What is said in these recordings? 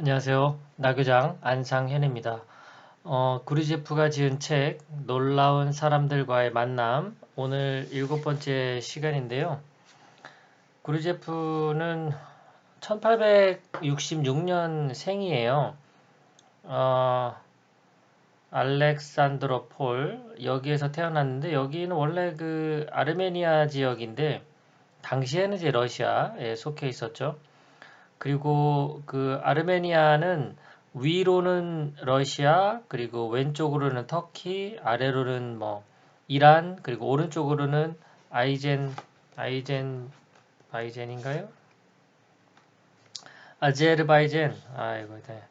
안녕하세요. 나교장 안상현입니다. 구리제프가 지은 책 놀라운 사람들과의 만남 오늘 7번째 시간인데요. 구리제프는 1866년 생이에요. 알렉산드로 폴 여기에서 태어났는데 여기는 원래 그 아르메니아 지역인데 당시에는 이제 러시아에 속해 있었죠. 그리고 그 아르메니아는 위로는 러시아, 그리고 왼쪽으로는 터키, 아래로는 뭐 이란, 그리고 오른쪽으로는 아이젠, 바이젠인가요? 아제르바이젠, 아이고, 네.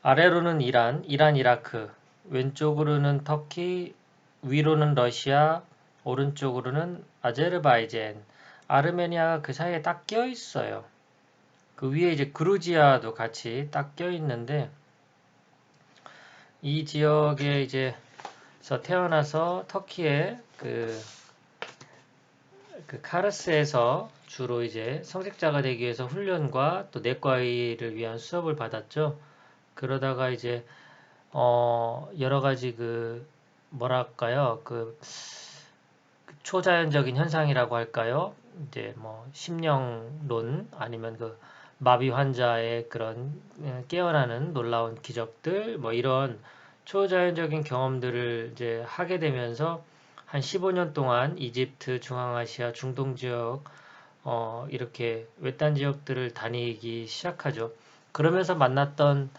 아래로는 이란, 이라크, 왼쪽으로는 터키, 위로는 러시아, 오른쪽으로는 아제르바이젠, 아르메니아가 그 사이에 딱 껴 있어요. 그 위에 이제 그루지아도 같이 딱 껴 있는데 이 지역에 이제서 태어나서 터키의 그 카르스에서 주로 이제 성직자가 되기 위해서 훈련과 또 내과의를 위한 수업을 받았죠. 그러다가 이제 여러 가지 그 뭐랄까요 그 초자연적인 현상이라고 할까요? 이제 뭐 심령론 아니면 그 마비 환자의 그런 깨어나는 놀라운 기적들 뭐 이런 초자연적인 경험들을 이제 하게 되면서 한 15년 동안 이집트, 중앙아시아, 중동 지역 이렇게 외딴 지역들을 다니기 시작하죠. 그러면서 만났던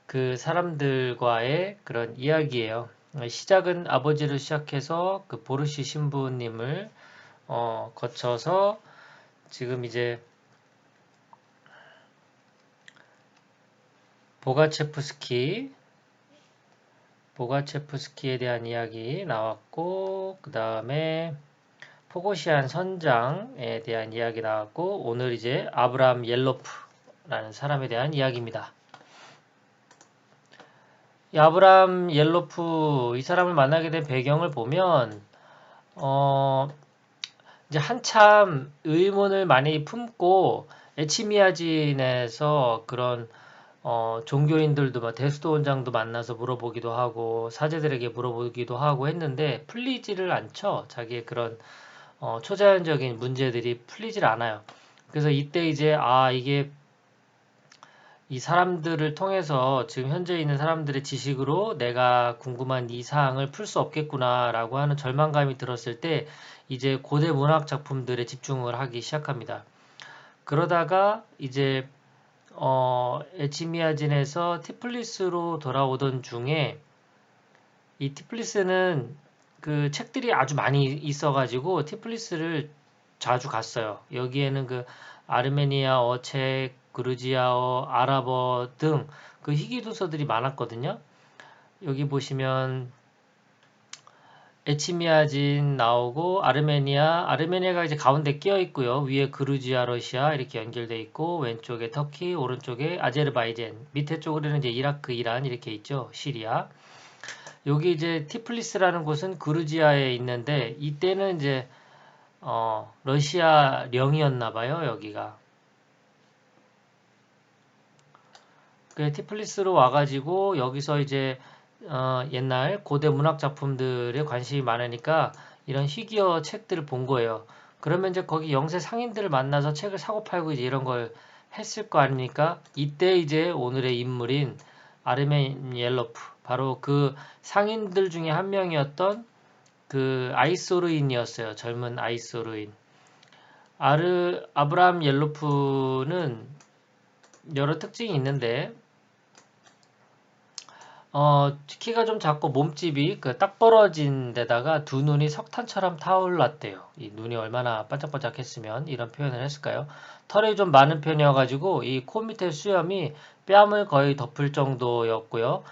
그 사람들과의 그런 이야기예요. 시작은 아버지를 시작해서 그 보르시 신부님을 거쳐서 지금 이제 보가체프스키, 보가체프스키에 대한 이야기 나왔고, 그 다음에 포고시안 선장에 대한 이야기 나왔고, 오늘 이제 아브람 옐로프라는 사람에 대한 이야기입니다. 이 아브람 옐로프 이 사람을 만나게 된 배경을 보면 어, 이제 한참 의문을 많이 품고 에치미아진에서 그런 종교인들도 막 대수도 원장도 만나서 물어보기도 하고 사제들에게 물어보기도 하고 했는데 풀리지를 않죠. 자기의 그런 초자연적인 문제들이 풀리질 않아요. 그래서 이때 이제 이게 이 사람들을 통해서 지금 현재 있는 사람들의 지식으로 내가 궁금한 이 사항을 풀 수 없겠구나라고 하는 절망감이 들었을 때 이제 고대 문학 작품들에 집중을 하기 시작합니다. 그러다가 이제 에치미아진에서 티플리스로 돌아오던 중에 이 티플리스는 그 책들이 아주 많이 있어가지고 티플리스를 자주 갔어요. 여기에는 그 아르메니아어 책, 그루지아어, 아랍어 등 그 희귀도서들이 많았거든요. 여기 보시면 에치미아진 나오고 아르메니아가 이제 가운데 끼어 있고요. 위에 그루지아, 러시아 이렇게 연결돼 있고 왼쪽에 터키, 오른쪽에 아제르바이젠, 밑에 쪽으로는 이제 이라크, 이란 이렇게 있죠. 시리아. 여기 이제 티플리스라는 곳은 그루지아에 있는데 이때는 이제 러시아령이었나 봐요, 여기가. 그 티플리스로 와가지고 여기서 이제 옛날 고대 문학 작품들에 관심이 많으니까 이런 희귀어 책들을 본 거예요. 그러면 이제 거기 영세 상인들을 만나서 책을 사고 팔고 이제 이런 걸 했을 거 아닙니까? 이때 이제 오늘의 인물인 아르멘 옐로프, 바로 그 상인들 중에 한 명이었던 그 아이소르인이었어요. 젊은 아이소르인. 아브람 옐로프는 여러 특징이 있는데 키가 좀 작고 몸집이 그 딱 벌어진 데다가 두 눈이 석탄처럼 타올랐대요. 이 눈이 얼마나 반짝반짝했으면 이런 표현을 했을까요? 털이 좀 많은 편이어가지고 이 코 밑에 수염이 뺨을 거의 덮을 정도였고요.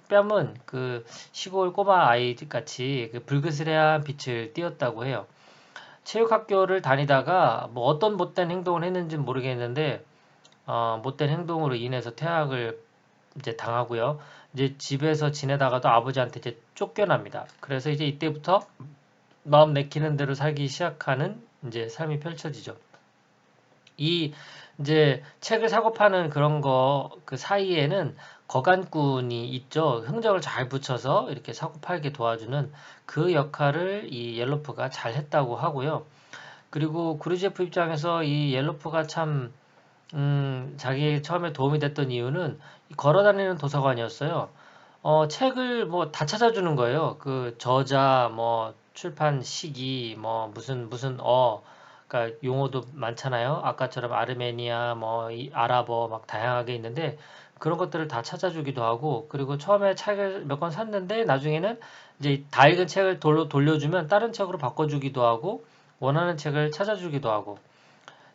뺨은 그 시골 꼬마 아이 같이 그 불그스레한 빛을 띠었다고 해요. 체육학교를 다니다가 뭐 어떤 못된 행동을 했는지는 모르겠는데 못된 행동으로 인해서 퇴학을 이제 당하고요. 이제 집에서 지내다가도 아버지한테 이제 쫓겨납니다. 그래서 이제 이때부터 마음 내키는 대로 살기 시작하는 이제 삶이 펼쳐지죠. 이 이제 책을 사고 파는 그런 거 그 사이에는 거간꾼이 있죠. 흥정을 잘 붙여서 이렇게 사고 팔게 도와주는 그 역할을 이 옐로프가 잘 했다고 하고요. 그리고 구르제프 입장에서 이 옐로프가 참 자기 처음에 도움이 됐던 이유는 이 걸어다니는 도서관이었어요. 책을 뭐 다 찾아주는 거예요. 그 저자, 뭐 출판 시기, 뭐 무슨 그러니까 용어도 많잖아요. 아까처럼 아르메니아, 뭐 이 아랍어 막 다양하게 있는데 그런 것들을 다 찾아주기도 하고 그리고 처음에 책을 몇 권 샀는데 나중에는 이제 다 읽은 책을 돌려주면 다른 책으로 바꿔주기도 하고 원하는 책을 찾아주기도 하고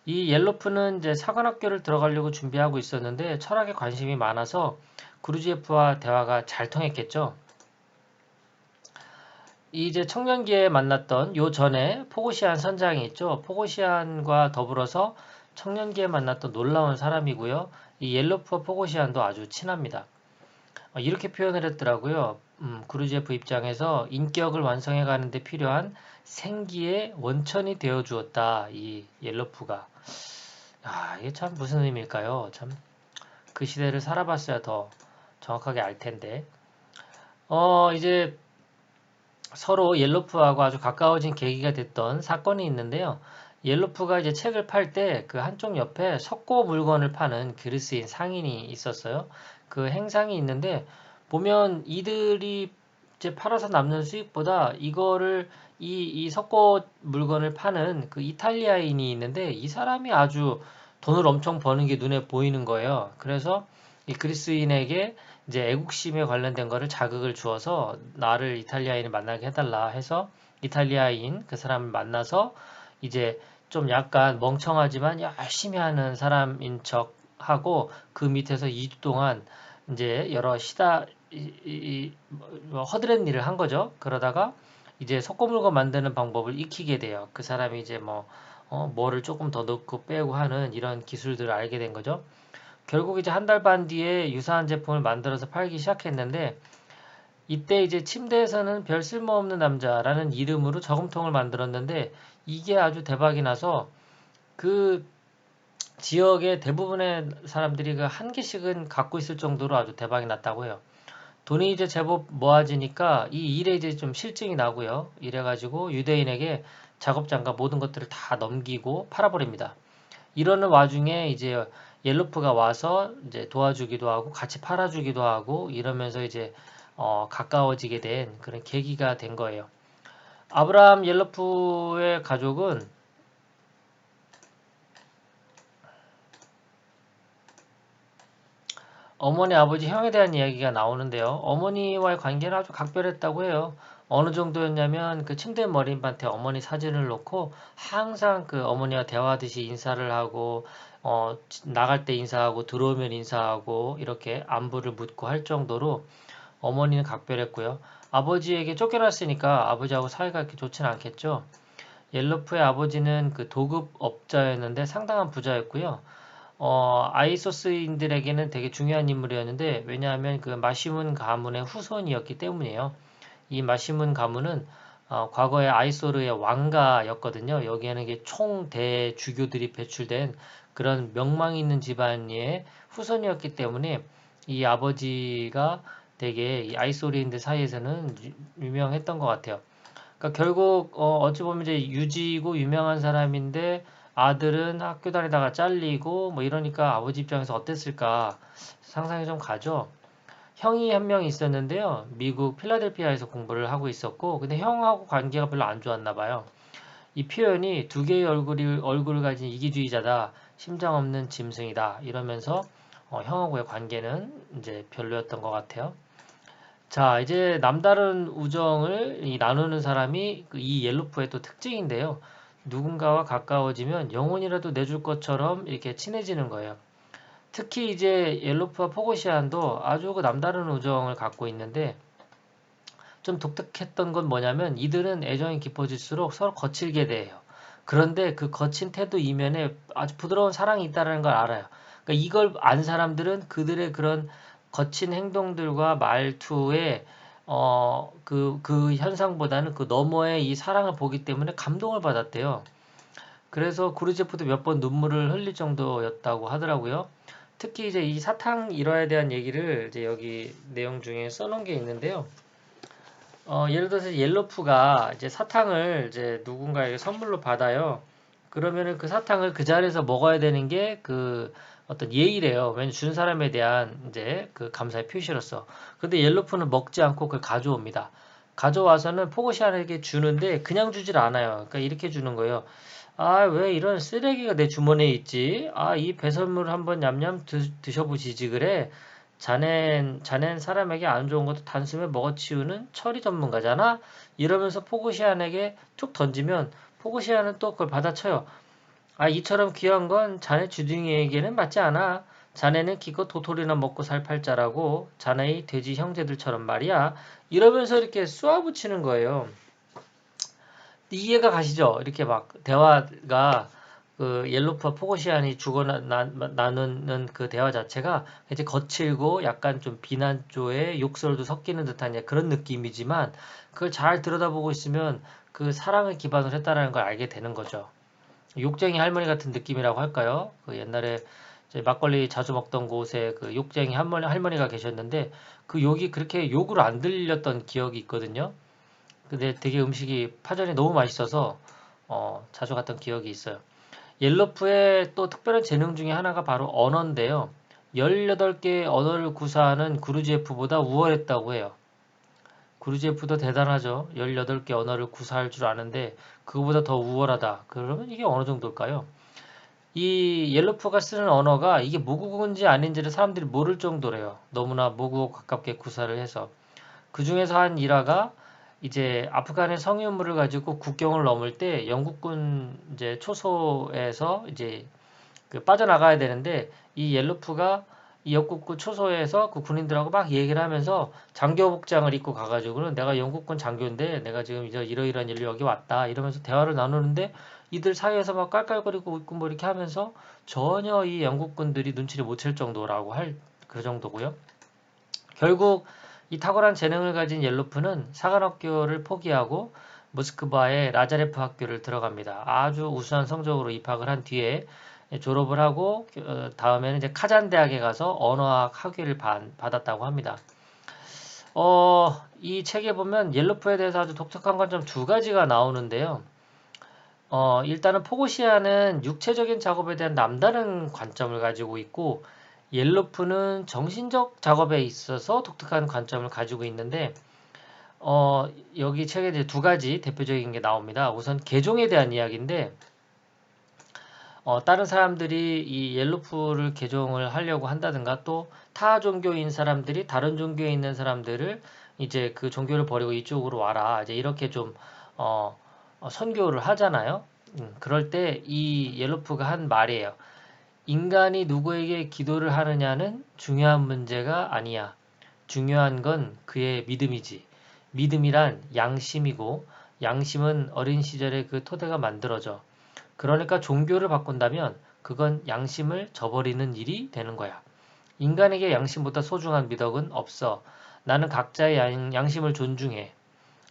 이 옐로프는 이제 사관학교를 들어가려고 준비하고 있었는데 철학에 관심이 많아서 구르지에프와 대화가 잘 통했겠죠. 이제 청년기에 만났던 요 전에 포고시안 선장이 있죠. 포고시안과 더불어서 청년기에 만났던 놀라운 사람이고요. 이 옐로프와 포고시안도 아주 친합니다. 이렇게 표현을 했더라고요. 구르제프 입장에서 인격을 완성해 가는데 필요한 생기의 원천이 되어 주었다. 이 옐로프가. 이게 참 무슨 의미일까요? 참 그 시대를 살아봤어야 더 정확하게 알 텐데. 이제 서로 옐로프하고 아주 가까워진 계기가 됐던 사건이 있는데요. 옐로프가 이제 책을 팔 때 그 한쪽 옆에 석고 물건을 파는 그리스인 상인이 있었어요. 그 행상이 있는데 보면 이들이 이제 팔아서 남는 수익보다 이거를 이 석고 물건을 파는 그 이탈리아인이 있는데 이 사람이 아주 돈을 엄청 버는 게 눈에 보이는 거예요. 그래서 이 그리스인에게 이제 애국심에 관련된 거를 자극을 주어서 나를 이탈리아인을 만나게 해달라 해서 이탈리아인 그 사람을 만나서 이제 좀 약간 멍청하지만 열심히 하는 사람인 척 하고 그 밑에서 2주 동안 이제 여러 허드렛 일을 한 거죠. 그러다가 이제 석고물건 만드는 방법을 익히게 돼요. 그 사람이 이제 뭐를 조금 더 넣고 빼고 하는 이런 기술들을 알게 된 거죠. 결국 이제 한 달 반 뒤에 유사한 제품을 만들어서 팔기 시작했는데 이때 이제 침대에서는 별 쓸모없는 남자라는 이름으로 저금통을 만들었는데 이게 아주 대박이 나서 그 지역의 대부분의 사람들이 그 한 개씩은 갖고 있을 정도로 아주 대박이 났다고 해요. 돈이 이제 제법 모아지니까 이 일에 이제 좀 실증이 나고요. 이래가지고 유대인에게 작업장과 모든 것들을 다 넘기고 팔아버립니다. 이러는 와중에 이제 옐로프가 와서 이제 도와주기도 하고 같이 팔아주기도 하고 이러면서 이제 가까워지게 된 그런 계기가 된 거예요. 아브라함 옐로프의 가족은 어머니, 아버지, 형에 대한 이야기가 나오는데요. 어머니와의 관계는 아주 각별했다고 해요. 어느 정도였냐면 그 침대 머리맡에 어머니 사진을 놓고 항상 그 어머니와 대화하듯이 인사를 하고 나갈 때 인사하고 들어오면 인사하고 이렇게 안부를 묻고 할 정도로 어머니는 각별했고요. 아버지에게 쫓겨났으니까 아버지하고 사이가 그렇게 좋지는 않겠죠. 옐로프의 아버지는 그 도급업자였는데 상당한 부자였고요. 아이소스인들에게는 되게 중요한 인물이었는데 왜냐하면 그 마시문 가문의 후손이었기 때문이에요. 이 마시문 가문은 과거에 아이소르의 왕가였거든요. 여기에는 이게 총 대주교들이 배출된 그런 명망 있는 집안의 후손이었기 때문에 이 아버지가 되게 이 아이소르인들 사이에서는 유명했던 것 같아요. 그러니까 결국 어찌 보면 이제 유지고 유명한 사람인데 아들은 학교 다니다가 잘리고 뭐 이러니까 아버지 입장에서 어땠을까 상상이 좀 가죠. 형이 한 명 있었는데요. 미국 필라델피아에서 공부를 하고 있었고 근데 형하고 관계가 별로 안 좋았나 봐요. 이 표현이 두 개의 얼굴을 가진 이기주의자다. 심장 없는 짐승이다. 이러면서 형하고의 관계는 이제 별로였던 것 같아요. 자, 이제 남다른 우정을 나누는 사람이 이 옐로프의 또 특징인데요. 누군가와 가까워지면 영혼이라도 내줄 것처럼 이렇게 친해지는 거예요. 특히 이제 옐로프와 포고시안도 아주 그 남다른 우정을 갖고 있는데 좀 독특했던 건 뭐냐면 이들은 애정이 깊어질수록 서로 거칠게 돼요. 그런데 그 거친 태도 이면에 아주 부드러운 사랑이 있다는 걸 알아요. 그러니까 이걸 안 사람들은 그들의 그런 거친 행동들과 말투에 그 현상보다는 그 너머의 이 사랑을 보기 때문에 감동을 받았대요. 그래서 구르제프도 몇 번 눈물을 흘릴 정도였다고 하더라고요. 특히 이제 이 사탕 일화에 대한 얘기를 이제 여기 내용 중에 써놓은 게 있는데요. 예를 들어서 옐로프가 이제 사탕을 이제 누군가에게 선물로 받아요. 그러면은 그 사탕을 그 자리에서 먹어야 되는 게 그 어떤 예의래요. 왜냐면 준 사람에 대한 이제 그 감사의 표시로서. 근데 옐로프는 먹지 않고 그걸 가져옵니다. 가져와서는 포고시안에게 주는데 그냥 주질 않아요. 그러니까 이렇게 주는 거예요. 아, 왜 이런 쓰레기가 내 주머니에 있지? 아, 이 배설물 한번 냠냠 드셔보시지 그래. 자넨 사람에게 안 좋은 것도 단숨에 먹어치우는 처리 전문가잖아? 이러면서 포고시안에게 툭 던지면 포고시안은 또 그걸 받아쳐요. 아, 이처럼 귀한 건 자네 주둥이에게는 맞지 않아. 자네는 기껏 도토리나 먹고 살 팔자라고 자네의 돼지 형제들처럼 말이야. 이러면서 이렇게 쏘아붙이는 거예요. 이해가 가시죠? 이렇게 막 대화가 그 옐로프와 포고시안이 주고 나누는 그 대화 자체가 이제 거칠고 약간 좀 비난조의 욕설도 섞이는 듯한 그런 느낌이지만 그걸 잘 들여다보고 있으면 그 사랑을 기반으로 했다라는 걸 알게 되는 거죠. 욕쟁이 할머니 같은 느낌이라고 할까요? 그 옛날에 이제 막걸리 자주 먹던 곳에 그 욕쟁이 할머니가 계셨는데 그 욕이 그렇게 욕으로 안 들렸던 기억이 있거든요. 근데 되게 음식이 파전이 너무 맛있어서 자주 갔던 기억이 있어요. 옐로프의 또 특별한 재능 중에 하나가 바로 언어인데요. 18개의 언어를 구사하는 구르지에프보다 우월했다고 해요. 구르지에프도 대단하죠. 18개 언어를 구사할 줄 아는데 그거보다 더 우월하다. 그러면 이게 어느 정도일까요? 이 옐로프가 쓰는 언어가 이게 모국어인지 아닌지를 사람들이 모를 정도래요. 너무나 모국어 가깝게 구사를 해서. 그 중에서 한 일화가 이제 아프간의 성유물을 가지고 국경을 넘을 때 영국군 이제 초소에서 이제 그 빠져나가야 되는데 이 옐로프가 이 영국군 초소에서 그 군인들하고 막 얘기를 하면서 장교 복장을 입고 가가지고는 내가 영국군 장교인데 내가 지금 이제 이러이러한 일로 여기 왔다 이러면서 대화를 나누는데 이들 사이에서 막 깔깔거리고 있고 뭐 이렇게 하면서 전혀 이 영국군들이 눈치를 못 챌 정도라고 할 그 정도고요. 결국 이 탁월한 재능을 가진 옐로프는 사관학교를 포기하고 모스크바의 라자레프 학교를 들어갑니다. 아주 우수한 성적으로 입학을 한 뒤에 졸업을 하고 다음에는 이제 카잔 대학에 가서 언어학 학위를 받았다고 합니다. 이 책에 보면 옐로프에 대해서 아주 독특한 관점 두 가지가 나오는데요. 일단은 포고시아는 육체적인 작업에 대한 남다른 관점을 가지고 있고 옐로프는 정신적 작업에 있어서 독특한 관점을 가지고 있는데 여기 책에 이제 두 가지 대표적인 게 나옵니다. 우선 개종에 대한 이야기인데 다른 사람들이 이 옐로프를 개종을 하려고 한다든가 또 타 종교인 사람들이 다른 종교에 있는 사람들을 이제 그 종교를 버리고 이쪽으로 와라. 이제 이렇게 좀 선교를 하잖아요. 그럴 때 이 옐로프가 한 말이에요. 인간이 누구에게 기도를 하느냐는 중요한 문제가 아니야. 중요한 건 그의 믿음이지. 믿음이란 양심이고 양심은 어린 시절에 그 토대가 만들어져. 그러니까 종교를 바꾼다면 그건 양심을 저버리는 일이 되는 거야. 인간에게 양심보다 소중한 미덕은 없어. 나는 각자의 양심을 존중해.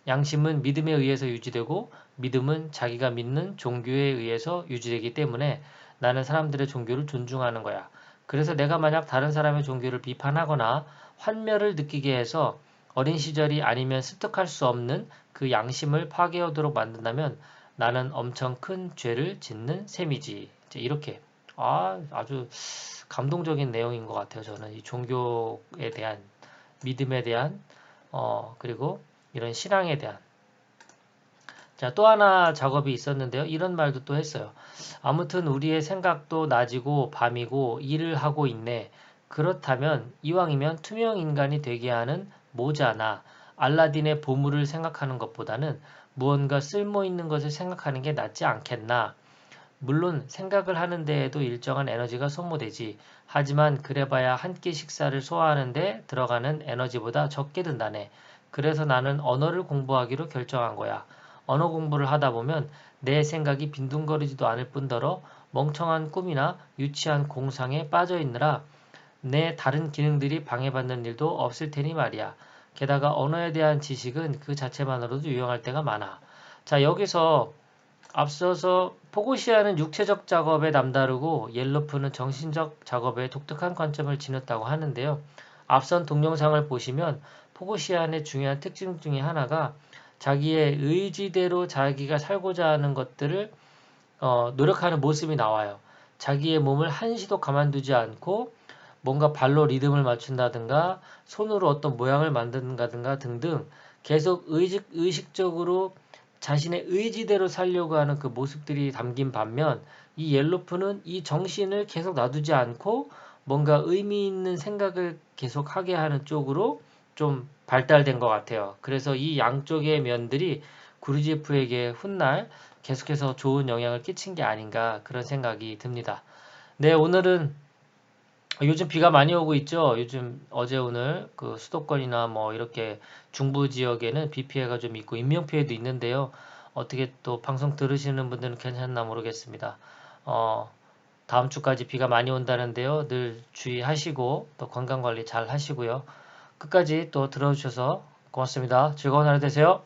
양심은 믿음에 의해서 유지되고 믿음은 자기가 믿는 종교에 의해서 유지되기 때문에 나는 사람들의 종교를 존중하는 거야. 그래서 내가 만약 다른 사람의 종교를 비판하거나 환멸을 느끼게 해서 어린 시절이 아니면 습득할 수 없는 그 양심을 파괴하도록 만든다면 나는 엄청 큰 죄를 짓는 셈이지. 이제 이렇게 아주 감동적인 내용인 것 같아요. 저는 이 종교에 대한 믿음에 대한 그리고 이런 신앙에 대한 자, 또 하나 작업이 있었는데요. 이런 말도 또 했어요. 아무튼 우리의 생각도 낮이고 밤이고 일을 하고 있네. 그렇다면 이왕이면 투명 인간이 되게 하는 모자나 알라딘의 보물을 생각하는 것보다는 무언가 쓸모 있는 것을 생각하는 게 낫지 않겠나. 물론 생각을 하는 데에도 일정한 에너지가 소모되지. 하지만 그래봐야 한 끼 식사를 소화하는 데 들어가는 에너지보다 적게 든다네. 그래서 나는 언어를 공부하기로 결정한 거야. 언어 공부를 하다 보면 내 생각이 빈둥거리지도 않을 뿐더러 멍청한 꿈이나 유치한 공상에 빠져 있느라 내 다른 기능들이 방해받는 일도 없을 테니 말이야. 게다가 언어에 대한 지식은 그 자체만으로도 유용할 때가 많아. 자, 여기서 앞서서 포고시아는 육체적 작업에 남다르고 옐로프는 정신적 작업에 독특한 관점을 지녔다고 하는데요. 앞선 동영상을 보시면 포고시안의 중요한 특징 중에 하나가 자기의 의지대로 자기가 살고자 하는 것들을 노력하는 모습이 나와요. 자기의 몸을 한시도 가만두지 않고 뭔가 발로 리듬을 맞춘다든가 손으로 어떤 모양을 만든다든가 등등 계속 의식적으로 자신의 의지대로 살려고 하는 그 모습들이 담긴 반면 이 옐로프는 이 정신을 계속 놔두지 않고 뭔가 의미 있는 생각을 계속 하게 하는 쪽으로 좀 발달된 것 같아요. 그래서 이 양쪽의 면들이 구르지에프에게 훗날 계속해서 좋은 영향을 끼친 게 아닌가 그런 생각이 듭니다. 네, 오늘은 요즘 비가 많이 오고 있죠. 요즘 어제 오늘 그 수도권이나 뭐 이렇게 중부 지역에는 비 피해가 좀 있고 인명 피해도 있는데요. 어떻게 또 방송 들으시는 분들은 괜찮나 모르겠습니다. 어, 다음 주까지 비가 많이 온다는데요. 늘 주의하시고 또 건강 관리 잘 하시고요. 끝까지 또 들어주셔서 고맙습니다. 즐거운 하루 되세요.